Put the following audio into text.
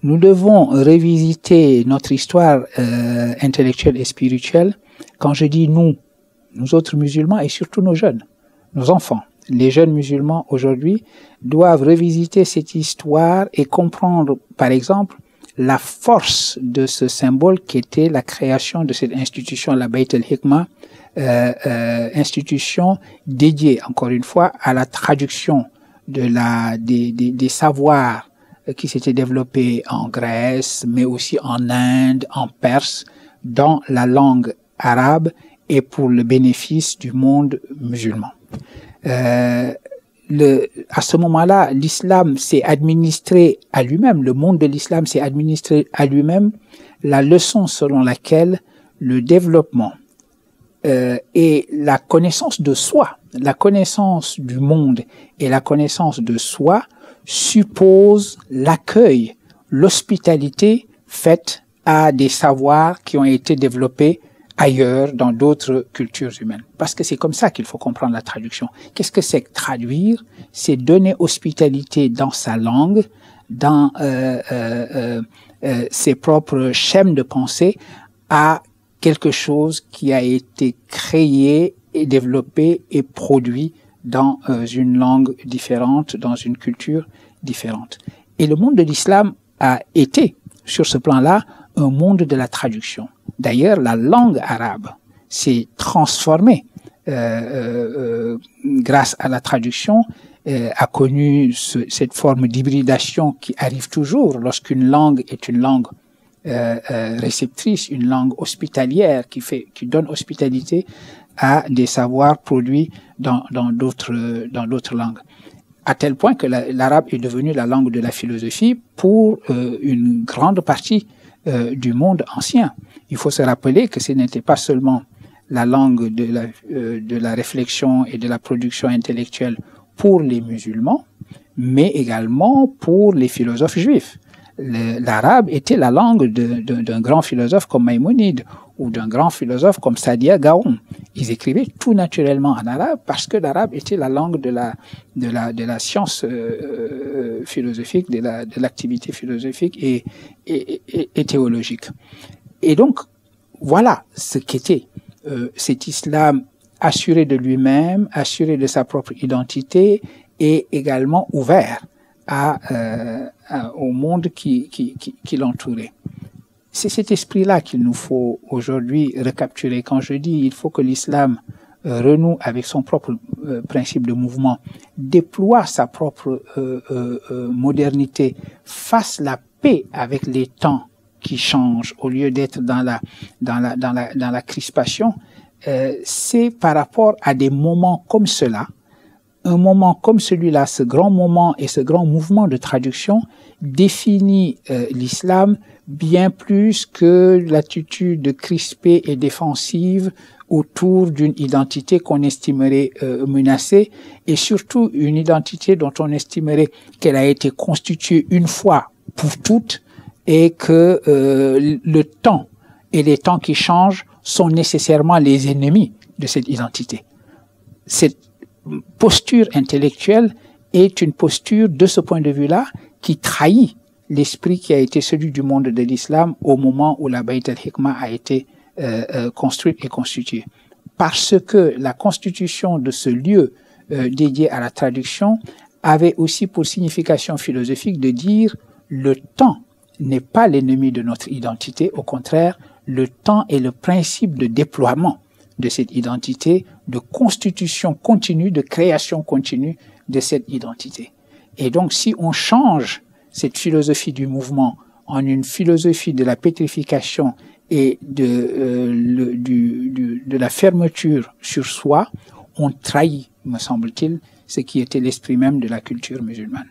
nous devons revisiter notre histoire intellectuelle et spirituelle. Quand je dis nous autres musulmans et surtout nos jeunes, nos enfants, les jeunes musulmans aujourd'hui doivent revisiter cette histoire et comprendre, par exemple, la force de ce symbole qui était la création de cette institution, la Bayt al-Hikma, institution dédiée, encore une fois, à la traduction des savoirs qui s'étaient développés en Grèce, mais aussi en Inde, en Perse, dans la langue arabe et pour le bénéfice du monde musulman. À ce moment-là, l'islam s'est administré à lui-même, le monde de l'islam s'est administré à lui-même la leçon selon laquelle le développement et la connaissance de soi, la connaissance du monde et la connaissance de soi suppose l'accueil, l'hospitalité faite à des savoirs qui ont été développés ailleurs, dans d'autres cultures humaines. Parce que c'est comme ça qu'il faut comprendre la traduction. Qu'est-ce que c'est que traduire? C'est donner hospitalité dans sa langue, dans ses propres schèmes de pensée, à quelque chose qui a été créé et développé et produit dans une langue différente, dans une culture différente. Et le monde de l'islam a été, sur ce plan-là, un monde de la traduction. D'ailleurs, la langue arabe s'est transformée grâce à la traduction, a connu cette forme d'hybridation qui arrive toujours lorsqu'une langue est une langue réceptrice, une langue hospitalière qui donne hospitalité à des savoirs produits dans d'autres langues. À tel point que l'arabe est devenu la langue de la philosophie pour une grande partie du monde ancien. Il faut se rappeler que ce n'était pas seulement la langue de la réflexion et de la production intellectuelle pour les musulmans, mais également pour les philosophes juifs. L'arabe était la langue d'un grand philosophe comme Maïmonide ou d'un grand philosophe comme Sadia Gaon. Ils écrivaient tout naturellement en arabe parce que l'arabe était la langue de la science philosophique, de l'activité philosophique et théologique. Et donc, voilà ce qu'était cet islam assuré de lui-même, assuré de sa propre identité et également ouvert au monde qui l'entourait. C'est cet esprit-là qu'il nous faut aujourd'hui recapturer. Quand je dis il faut que l'islam renoue avec son propre principe de mouvement, déploie sa propre modernité, fasse la paix avec les temps qui changent au lieu d'être dans la crispation, c'est par rapport à des moments comme cela. Un moment comme celui-là, ce grand moment et ce grand mouvement de traduction définit l'islam bien plus que l'attitude crispée et défensive autour d'une identité qu'on estimerait menacée et surtout une identité dont on estimerait qu'elle a été constituée une fois pour toutes et que le temps et les temps qui changent sont nécessairement les ennemis de cette identité. Cette posture intellectuelle est une posture, de ce point de vue-là, qui trahit l'esprit qui a été celui du monde de l'islam au moment où la Bayt al-Hikma a été construite et constituée. Parce que la constitution de ce lieu dédié à la traduction avait aussi pour signification philosophique de dire le temps n'est pas l'ennemi de notre identité, au contraire, le temps est le principe de déploiement de cette identité, de constitution continue, de création continue de cette identité. Et donc, si on change cette philosophie du mouvement en une philosophie de la pétrification et de la fermeture sur soi, on trahit, me semble-t-il, ce qui était l'esprit même de la culture musulmane.